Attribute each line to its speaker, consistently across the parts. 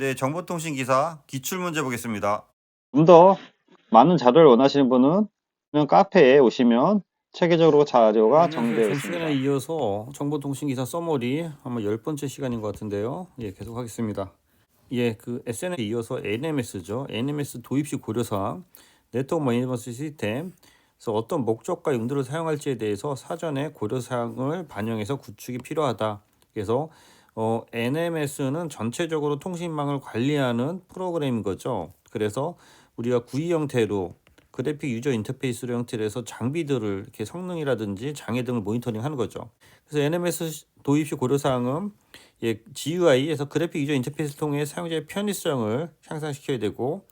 Speaker 1: 네, 정보통신기사 기출문제 보겠습니다.
Speaker 2: 좀 더 많은 자료를 원하시는 분은 그냥 카페에 오시면 체계적으로
Speaker 1: 네,
Speaker 2: 자료가
Speaker 1: 안녕하세요.
Speaker 2: 정리되어
Speaker 1: 전 시간에
Speaker 2: 있습니다.
Speaker 1: 이어서 정보통신기사 서머리 아마 10번째 시간인 것 같은데요. 예, 계속 하겠습니다. 예, 그 SN에 이어서 NMS죠. NMS 도입 시 고려사항, 네트워크 매니지먼트 시스템. 그래서 어떤 목적과 용도를 사용할지에 대해서 사전에 고려사항을 반영해서 구축이 필요하다. 그래서 NMS는 전체적으로 통신망을 관리하는 프로그램인 거죠. 그래서 우리가 구이 형태로 그래픽 유저 인터페이스로 형태로 해서 장비들을 이렇게 성능이라든지 장애 등을 모니터링하는 거죠. 그래서 NMS 도입 시 고려사항은 GUI에서 그래픽 유저 인터페이스를 통해 사용자의 편의성을 향상시켜야 되고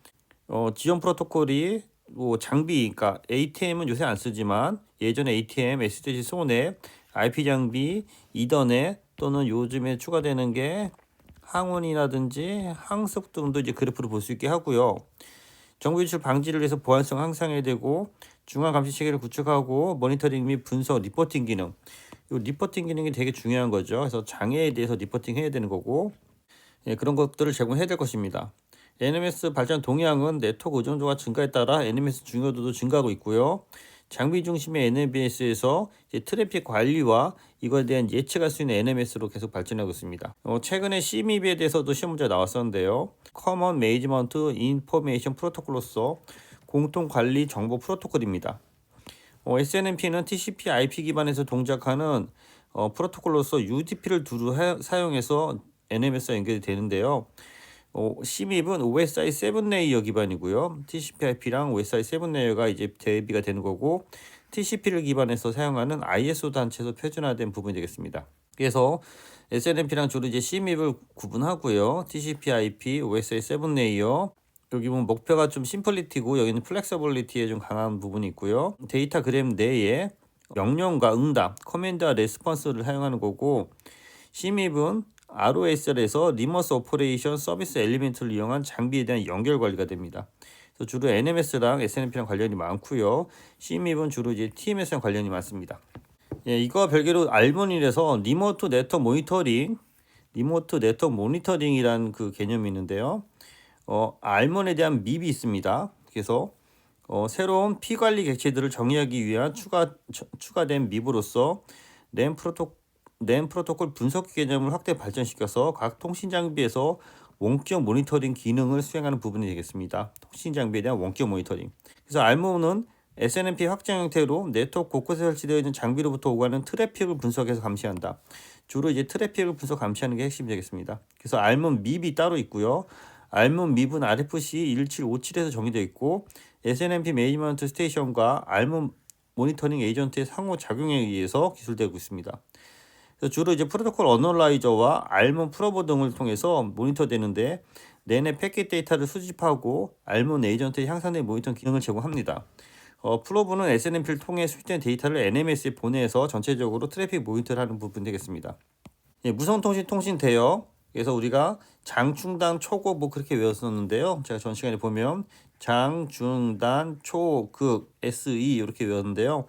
Speaker 1: 지원 프로토콜이 뭐 장비, 그러니까 ATM은 요새 안 쓰지만 예전에 ATM, SSD 소넷, IP 장비, 이더넷 또는 요즘에 추가되는 게 항원이라든지 항속 등도 이제 그래프로 볼 수 있게 하고요. 정보 유출 방지를 위해서 보안성 향상해야 되고 중앙 감시 체계를 구축하고 모니터링 및 분석, 리포팅 기능. 이 리포팅 기능이 되게 중요한 거죠. 그래서 장애에 대해서 리포팅 해야 되는 거고 그런 것들을 제공해야 될 것입니다. NMS 발전 동향은 네트워크 의존도가 증가에 따라 NMS 중요도도 증가하고 있고요. 장비 중심의 NMS에서 트래픽 관리와 이거에 대한 예측할 수 있는 NMS로 계속 발전하고 있습니다. 최근에 CMIP에 대해서도 시험 문제가 나왔었는데요. Common Management Information Protocol로서 공통 관리 정보 프로토콜입니다. SNMP는 TCP/IP 기반에서 동작하는 프로토콜로서 UDP를 두루 사용해서 NMS와 연결이 되는데요. CMIP은 OSI 7레이어 기반이고요. TCP/IP랑 OSI 7레이어가 이제 대비가 되는 거고 TCP를 기반해서 사용하는 ISO 단체에서 표준화된 부분이 되겠습니다. 그래서 SNMP랑 주로 이제 CMIP을 구분하고요. TCP/IP, OSI 7레이어 여기 보면 목표가 좀 심플리티고 여기는 플렉서블리티에 좀 강한 부분이 있고요. 데이터그램 내에 명령과 응답, 커맨드와 레스폰스를 사용하는 거고 CMIP은 ROSL에서 리머스 오퍼레이션 서비스 엘리멘트를 이용한 장비에 대한 연결 관리가 됩니다. 그래서 주로 NMS랑 SNMP랑 관련이 많고요. CMIP은 주로 이제 TMS랑 관련이 많습니다. 이거와 별개로 알몬이라서 리모트 네트워크 모니터링이라는 그 개념이 있는데요. 알몬에 대한 밉이 있습니다. 그래서 새로운 피관리 객체들을 정의하기 위한 추가된 밉으로서 램 프로토콜 분석기 개념을 확대 발전시켜서 각 통신 장비에서 원격 모니터링 기능을 수행하는 부분이 되겠습니다. 통신 장비에 대한 원격 모니터링. 그래서 알몬은 SNMP 확장 형태로 네트워크 곳곳에 설치되어 있는 장비로부터 오가는 트래픽을 분석해서 감시한다. 주로 이제 트래픽을 분석 감시하는 게 핵심이 되겠습니다. 그래서 알몬 밉이 따로 있고요. 알몬 밉은 RFC 1757에서 정의되어 있고 SNMP 매니지먼트 스테이션과 알몬 모니터링 에이전트의 상호작용에 의해서 기술되고 있습니다. 그래서 주로 이제 프로토콜 어널라이저와 알몬 프로버 등을 통해서 모니터되는데 내내 패킷 데이터를 수집하고 알몬 에이전트의 향상된 모니터 기능을 제공합니다. 프로브는 SNMP를 통해 수집된 데이터를 NMS에 보내서 전체적으로 트래픽 모니터를 하는 부분 되겠습니다. 무선통신 대역. 그래서 우리가 장중단 초고 뭐 그렇게 외웠었는데요. 제가 전 시간에 보면 장중단 초극 SE 이렇게 외웠는데요.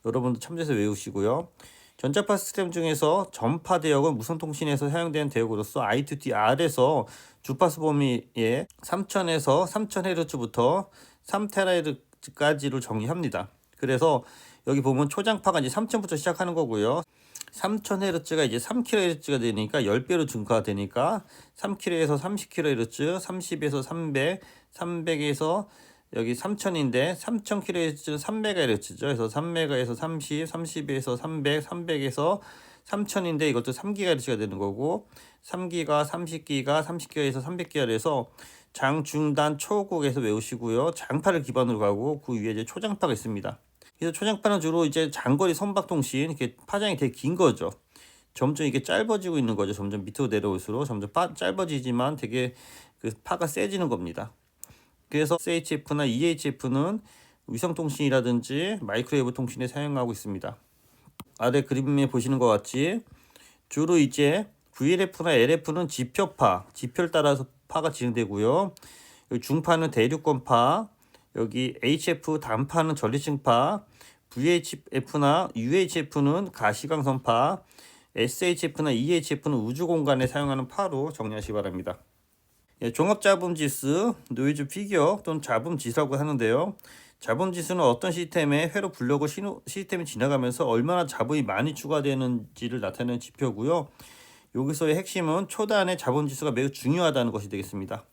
Speaker 1: 여러분도 참조해서 외우시고요. 전자파 시스템 중에서 전파 대역은 무선통신에서 사용되는 대역으로서 I2T-R에서 주파수 범위에 3000에서 3000Hz부터 3THz까지를 정의합니다. 그래서 여기 보면 초장파가 이제 3000부터 시작하는 거고요. 3000Hz가 이제 3kHz가 되니까 10배로 증가되니까 3kHz에서 30kHz, 30에서 300, 300에서 여기 3000인데 3000kHz는 3MHz죠. 그래서 3MHz에서 30, 30에서 300, 300에서 3000인데 이것도 3GHz가 되는 거고 3기가, 30기가, 30기가에서 300기가에서 장중단 초곡에서 외우시고요. 장파를 기반으로 가고 그 위에 이제 초장파가 있습니다. 그래서 초장파는 주로 이제 장거리 선박 통신 이렇게 파장이 되게 긴 거죠. 점점 이게 짧아지고 있는 거죠. 점점 밑으로 내려올수록 점점 짧아지지만 되게 그 파가 세지는 겁니다. 그래서 SHF나 EHF는 위성통신이라든지 마이크로웨이브 통신에 사용하고 있습니다. 아래 그림에 보시는 것 같이 주로 이제 VLF나 LF는 지표를 따라서 파가 진행되고요. 중파는 대륙권파, 여기 HF 단파는 전리층파, VHF나 UHF는 가시광선파, SHF나 EHF는 우주공간에 사용하는 파로 정리하시기 바랍니다. 예, 종합잡음지수, 노이즈 피겨 또는 잡음지수라고 하는데요. 잡음지수는 어떤 시스템의 회로 블록을 시스템이 지나가면서 얼마나 잡음이 많이 추가되는지를 나타내는 지표고요. 여기서의 핵심은 초단의 잡음지수가 매우 중요하다는 것이 되겠습니다.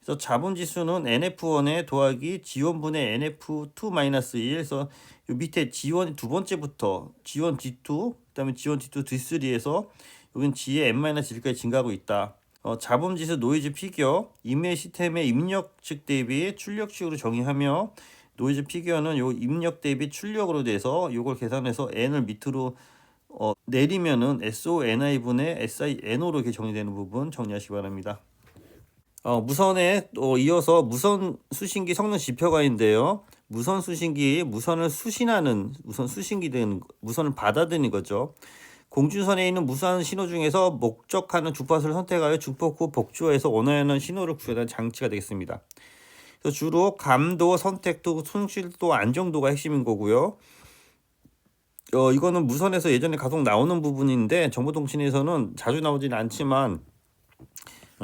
Speaker 1: 그래서 잡음지수는 NF1에 더하기 G1분의 NF2-1. 그래서 요 밑에 G1이 두 번째부터 G1, D2, 그다음에 G1, D2, D3에서 여기는 G의 N-1까지 증가하고 있다. 잡음지수 노이즈 피겨, 이메일 시스템의 입력측 대비 출력식으로 정의하며 노이즈 피겨는 요 입력 대비 출력으로 돼서 요걸 계산해서 n을 밑으로 내리면은 SONI분의 SINO로 이렇게 정리되는 부분 정리하시기 바랍니다. 무선에 이어서 무선 수신기 성능 지표가 있는데요. 무선 수신기, 무선을 수신하는 무선 수신기 등 무선을 받아들이는 거죠. 공중선에 있는 무선 신호 중에서 목적하는 주파수를 선택하여 주폭 후 복주어에서 원하는 신호를 구현하는 장치가 되겠습니다. 그래서 주로 감도, 선택도, 손실도, 안정도가 핵심인 거고요. 이거는 무선에서 예전에 가속 나오는 부분인데 정보통신에서는 자주 나오지는 않지만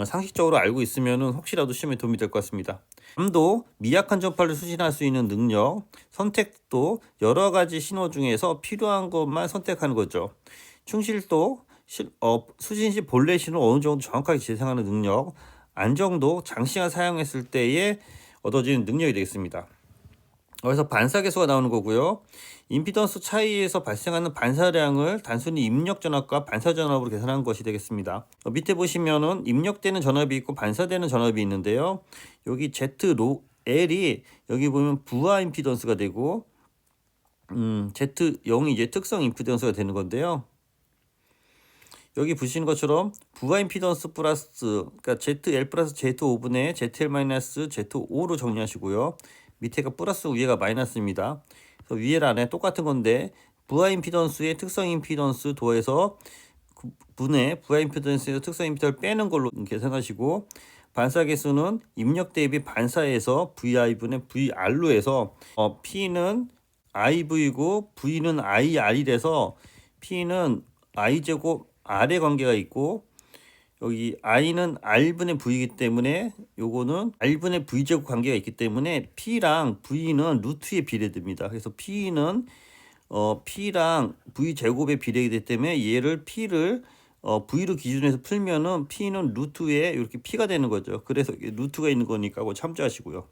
Speaker 1: 상식적으로 알고 있으면 혹시라도 시험에 도움이 될 것 같습니다. 감도, 미약한 전파를 수신할 수 있는 능력, 선택도 여러 가지 신호 중에서 필요한 것만 선택하는 거죠. 충실도, 수신 시 본래 신호를 어느 정도 정확하게 재생하는 능력, 안정도, 장시간 사용했을 때에 얻어지는 능력이 되겠습니다. 여기서 반사 계수가 나오는 거고요. 임피던스 차이에서 발생하는 반사량을 단순히 입력 전압과 반사 전압으로 계산한 것이 되겠습니다. 밑에 보시면은 입력되는 전압이 있고 반사되는 전압이 있는데요. 여기 Z L이 여기 보면 부하 임피던스가 되고 Z0이 이제 특성 임피던스가 되는 건데요. 여기 보시는 것처럼 부하 임피던스 플러스 그러니까 ZL 플러스 Z5분의 ZL 마이너스 Z5로 정리하시고요. 밑에가 플러스 위에가 마이너스입니다. 그래서 위에랑 아래 똑같은 건데 부하 임피던스의 특성 임피던스 더해서 분의 부하 임피던스에서 특성 임피던스를 빼는 걸로 계산하시고 반사 계수는 입력 대비 반사에서 VI분의 VR로 해서 P는 IV고 V는 IR이라서 P는 I제곱 R의 관계가 있고 여기 i는 r분의 v이기 때문에 요거는 r분의 v제곱 관계가 있기 때문에 p랑 v는 루트에 비례됩니다. 그래서 p는 p랑 v제곱의 비례이기 되기 때문에 얘를 p를 v로 기준해서 풀면은 p는 루트에 이렇게 p가 되는 거죠. 그래서 루트가 있는 거니까 그거 참조하시고요.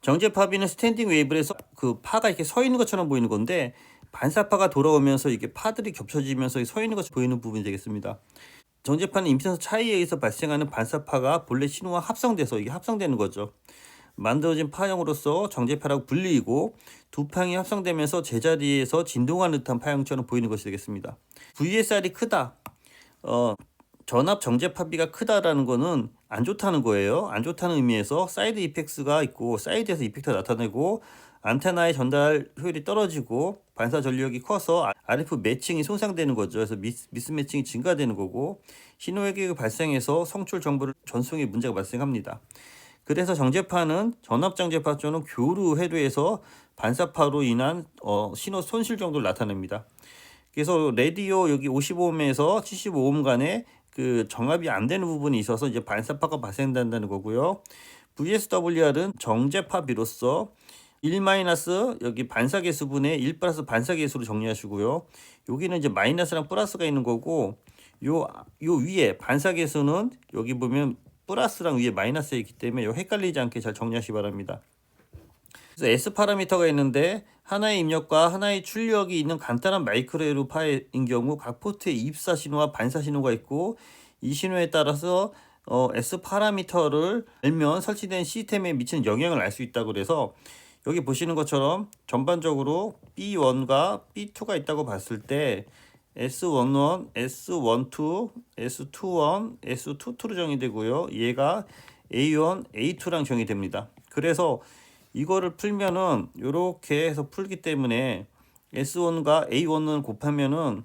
Speaker 1: 정제파비는 스탠딩 웨이브에서 그 파가 이렇게 서 있는 것처럼 보이는 건데 반사파가 돌아오면서 이게 파들이 겹쳐지면서 서 있는 것처럼 보이는 부분이 되겠습니다. 정제파는 임피던스 차이에 의해서 발생하는 반사파가 본래 신호와 합성돼서 이게 합성되는 거죠. 만들어진 파형으로서 정제파라고 불리고 두 파형이 합성되면서 제자리에서 진동하는 듯한 파형처럼 보이는 것이 되겠습니다. VSR이 크다. 전압 정제파비가 크다라는 거는 안 좋다는 거예요. 안 좋다는 의미에서 사이드 이펙트가 있고 사이드에서 이펙트가 나타내고 안테나의 전달 효율이 떨어지고 반사 전력이 커서 RF 매칭이 손상되는 거죠. 그래서 미스 매칭이 증가되는 거고 신호 회격이 발생해서 송출 정보를 전송에 문제가 발생합니다. 그래서 정제파는 전압 정제파 또는 교류 회로에서 반사파로 인한 신호 손실 정도를 나타냅니다. 그래서 라디오 여기 55ohm에서 75ohm 간에 그 정압이 안 되는 부분이 있어서 이제 반사파가 발생된다는 거고요. VSWR은 정제파비로서 1 마이너스 여기 반사 계수분의 1 플러스 반사 계수로 정리하시고요. 여기는 이제 마이너스랑 플러스가 있는 거고 요 위에 반사 계수는 여기 보면 플러스랑 위에 마이너스가 있기 때문에 요 헷갈리지 않게 잘 정리하시기 바랍니다. 그래서 S 파라미터가 있는데 하나의 입력과 하나의 출력이 있는 간단한 마이크로웨이브 파인 경우 각 포트에 입사 신호와 반사 신호가 있고 이 신호에 따라서 S 파라미터를 알면 설치된 시스템에 미치는 영향을 알 수 있다고 그래서 여기 보시는 것처럼 전반적으로 B1과 B2가 있다고 봤을 때 S11, S12, S21, S22로 정의되고요. 얘가 A1, A2랑 정의됩니다. 그래서 이거를 풀면은 이렇게 해서 풀기 때문에 S1과 A1을 곱하면은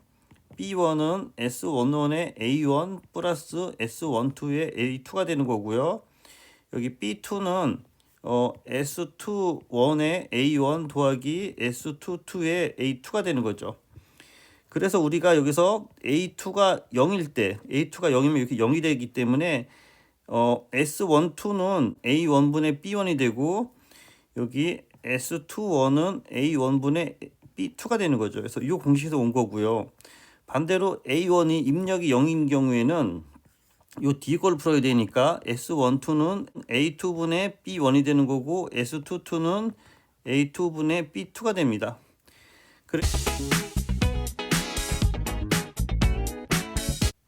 Speaker 1: B1은 S11의 A1 플러스 S12의 A2가 되는 거고요. 여기 B2는 S21의 A1 더하기 S22의 A2가 되는 거죠. 그래서 우리가 여기서 A2가 0일 때, A2가 0이면 이렇게 0이 되기 때문에 S12는 A1분의 B1이 되고 여기 S21은 A1분의 B2가 되는 거죠. 그래서 이 공식에서 온 거고요. 반대로 A1이 입력이 0인 경우에는 요 D 걸 풀어야 되니까 S12는 A2분의 B1이 되는 거고 S22는 A2분의 B2가 됩니다.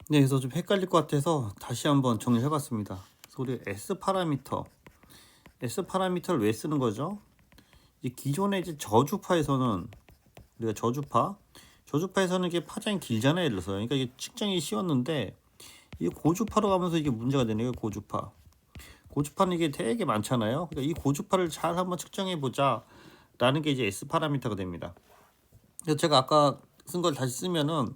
Speaker 1: 네, 그래서 좀 헷갈릴 것 같아서 다시 한번 정리해 봤습니다. 그래서 우리 S 파라미터를 왜 쓰는 거죠? 이 기존의 이제 저주파에서는 우리가 저주파에서는 이게 파장이 길잖아요. 예를 들어서 그러니까 이게 측정이 쉬웠는데 이 고주파로 가면서 이게 문제가 되네요. 고주파는 이게 되게 많잖아요. 그러니까 이 고주파를 잘 한번 측정해 보자 라는 게 이제 S 파라미터가 됩니다. 그래서 제가 아까 쓴 걸 다시 쓰면은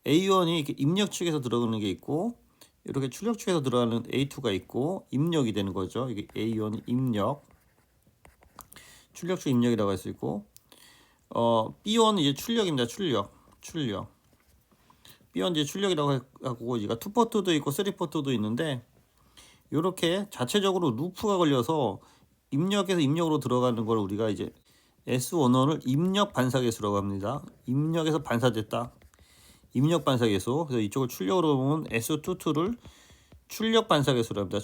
Speaker 1: A1이 이렇게 입력 측에서 들어가는 게 있고 이렇게 출력 측에서 들어가는 A2가 있고 입력이 되는 거죠. 이게 A1 입력, 출력 측 입력이라고 할 수 있고 B1은 이제 출력입니다. 출력. B1 이제 출력이라고 하고 얘가 2포트도 있고 3포트도 있는데 이렇게 자체적으로 루프가 걸려서 입력에서 입력으로 들어가는 걸 우리가 이제 S11을 입력 반사계수라고 합니다. 입력에서 반사됐다. 입력 반사계수. 그래서 이쪽을 출력으로 보면 S22를 출력 반사계수라고 합니다.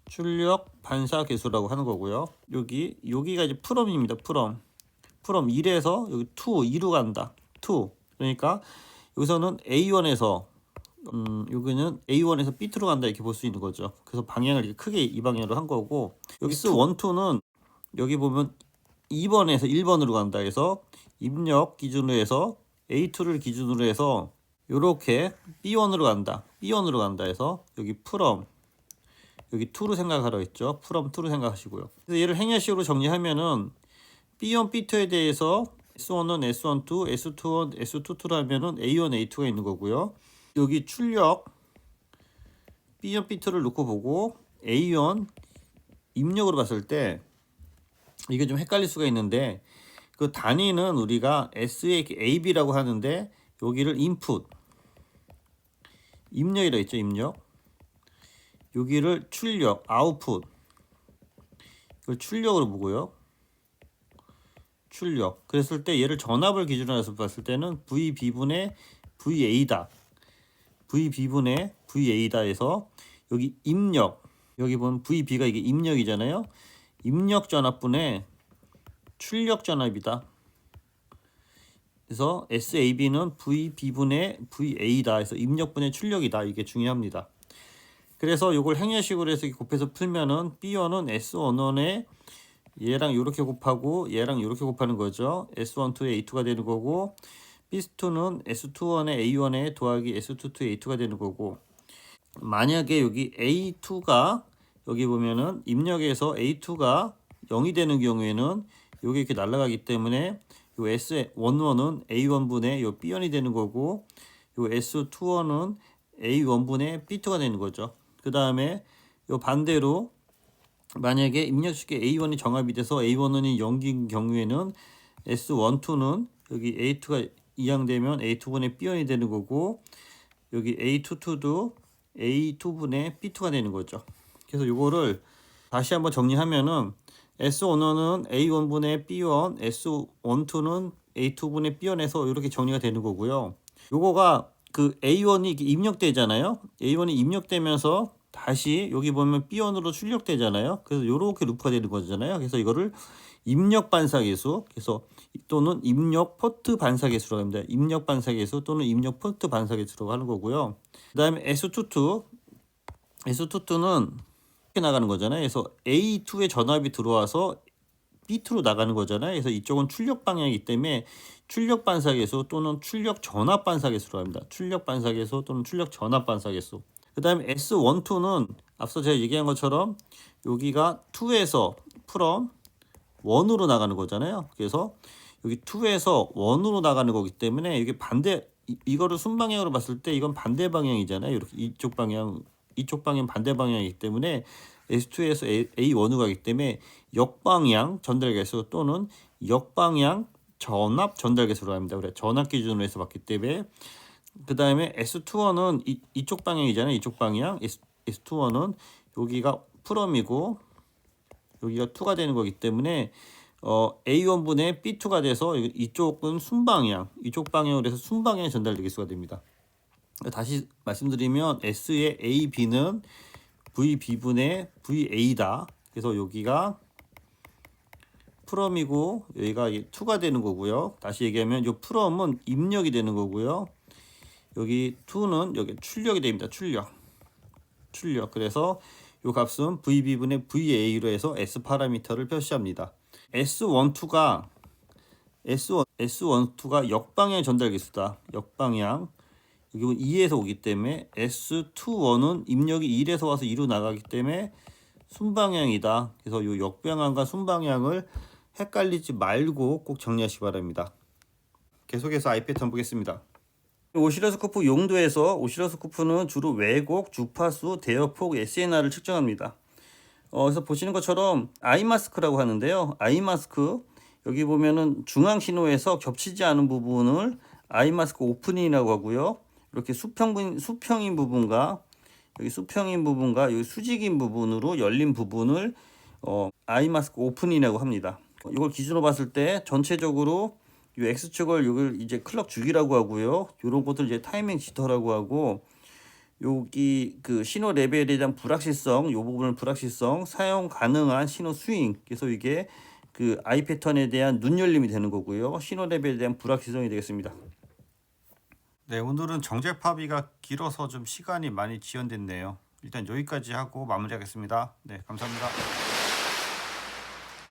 Speaker 1: 출력 반사계수라고 하는 거고요. 여기가 이제 프롬입니다. 프롬 1에서 여기 2로 간다. 2. 그러니까 여기서는 A1에서 여기는 A1에서 B2로 간다 이렇게 볼 수 있는 거죠. 그래서 방향을 이렇게 크게 이 방향으로 한 거고 여기 S12, 2는 여기 보면 2번에서 1번으로 간다 해서 입력 기준으로 해서 A2를 기준으로 해서 이렇게 B1으로 간다 해서 여기 프롬 여기 2로 생각하라고 했죠. 프롬 2로 생각하시고요. 그래서 얘를 행렬식으로 정리하면은 B1, B2에 대해서 S1은 S12, S2는 S22로 하면은 A1, A2가 있는 거고요. 여기 출력 B1, B2를 놓고 보고 A1 입력으로 봤을 때 이게 좀 헷갈릴 수가 있는데 그 단위는 우리가 SAB라고 하는데 여기를 인풋 입력이라고 했죠. 입력 여기를 출력 아웃풋 이걸 출력으로 보고요. 출력 그랬을 때 얘를 전압을 기준으로 해서 봤을 때는 VB분의 VA다. VB분의 VA다 해서 여기 입력 여기 보면 VB가 이게 입력이잖아요. 입력 전압분의 출력 전압이다. 그래서 SAB는 VB분의 VA다 해서 입력분의 출력이다. 이게 중요합니다. 그래서 이걸 행렬식으로 해서 곱해서 풀면은 B1은 S11에 얘랑 이렇게 곱하고 얘랑 이렇게 곱하는 거죠. S12에 A2가 되는 거고 B2는 S21에 A1에 더하기 S22에 A2가 되는 거고 만약에 여기 A2가 여기 보면은 입력에서 A2가 0이 되는 경우에는 여기 이렇게 날아가기 때문에 요 S11은 A1분의 요 B1이 되는 거고 요 S21은 A1분의 B2가 되는 거죠. 그 다음에 요 반대로 만약에 입력식에 A1이 정합이 돼서 A1은 0인 경우에는 S12는 여기 A2가 이항되면 A2분의 B1이 되는 거고 여기 A22도 A2분의 B2가 되는 거죠. 그래서 요거를 다시 한번 정리하면은 S11은 A1분의 B1, S12는 A2분의 B1에서 이렇게 정리가 되는 거고요. 요거가 그 A1이 입력되잖아요. A1이 입력되면서 다시 여기 보면 B1으로 출력되잖아요. 그래서 이렇게 루프가 되는 거잖아요. 그래서 이거를 입력 반사계수, 그래서 또는 입력 포트 반사계수라고 합니다. 입력 반사계수 또는 입력 포트 반사계수라고 하는 거고요. 그다음에 S22는 이렇게 나가는 거잖아요. 그래서 A2의 전압이 들어와서 B2로 나가는 거잖아요. 그래서 이쪽은 출력 방향이기 때문에 출력 반사계수 또는 출력 전압 반사계수로 합니다. 출력 반사계수 또는 출력 전압 반사계수. 그 다음에 S12는 앞서 제가 얘기한 것처럼 여기가 2에서 from 1으로 나가는 거잖아요. 그래서 여기 2에서 1으로 나가는 거기 때문에 이게 반대 이거를 순방향으로 봤을 때 이건 반대 방향이잖아요. 이렇게 이쪽 방향 반대 방향이기 때문에 S2에서 A1으로 가기 때문에 역방향 전달계수 또는 역방향 전압 전달계수로 합니다. 그래 전압 기준으로 해서 봤기 때문에 그 다음에 S21은 이쪽 방향이잖아요. 이쪽 방향. S21은 여기가 프롬이고 여기가 2가 되는 거기 때문에 A1분의 B2가 돼서 이쪽은 순방향, 이쪽 방향으로 해서 순방향에 전달되게 수가 됩니다. 다시 말씀드리면 S의 AB는 VB분의 VA다. 그래서 여기가 프롬이고 여기가 2가 되는 거고요. 다시 얘기하면 이 프롬은 입력이 되는 거고요. 여기 2는 여기 출력이 됩니다. 출력. 그래서 이 값은 VB분의 VA로 해서 S 파라미터를 표시합니다. S12가 역방향 전달 개수다. 역방향. 여기 2에서 오기 때문에 S21은 입력이 1에서 와서 2로 나가기 때문에 순방향이다. 그래서 이 역방향과 순방향을 헷갈리지 말고 꼭 정리하시기 바랍니다. 계속해서 아이 패턴 보겠습니다. 오시로스코프 용도에서 오시로스코프는 주로 왜곡, 주파수, 대역폭, SNR을 측정합니다. 그래서 보시는 것처럼 아이마스크라고 하는데요. 아이마스크 여기 보면은 중앙 신호에서 겹치지 않은 부분을 아이마스크 오프닝이라고 하고요. 이렇게 수평인 부분과 여기 여기 수직인 부분으로 열린 부분을 아이마스크 오픈이라고 합니다. 이걸 기준으로 봤을 때 전체적으로 이 X축을 이걸 이제 클럭 주기라고 하고요. 이런 것들 이제 타이밍 지터라고 하고 여기 그 신호 레벨에 대한 불확실성, 이 부분을 불확실성, 사용 가능한 신호 스윙. 그래서 이게 그 아이 패턴에 대한 눈 열림이 되는 거고요. 신호 레벨에 대한 불확실성이 되겠습니다. 네, 오늘은 정제 파비가 길어서 좀 시간이 많이 지연됐네요. 일단 여기까지 하고 마무리하겠습니다. 네, 감사합니다.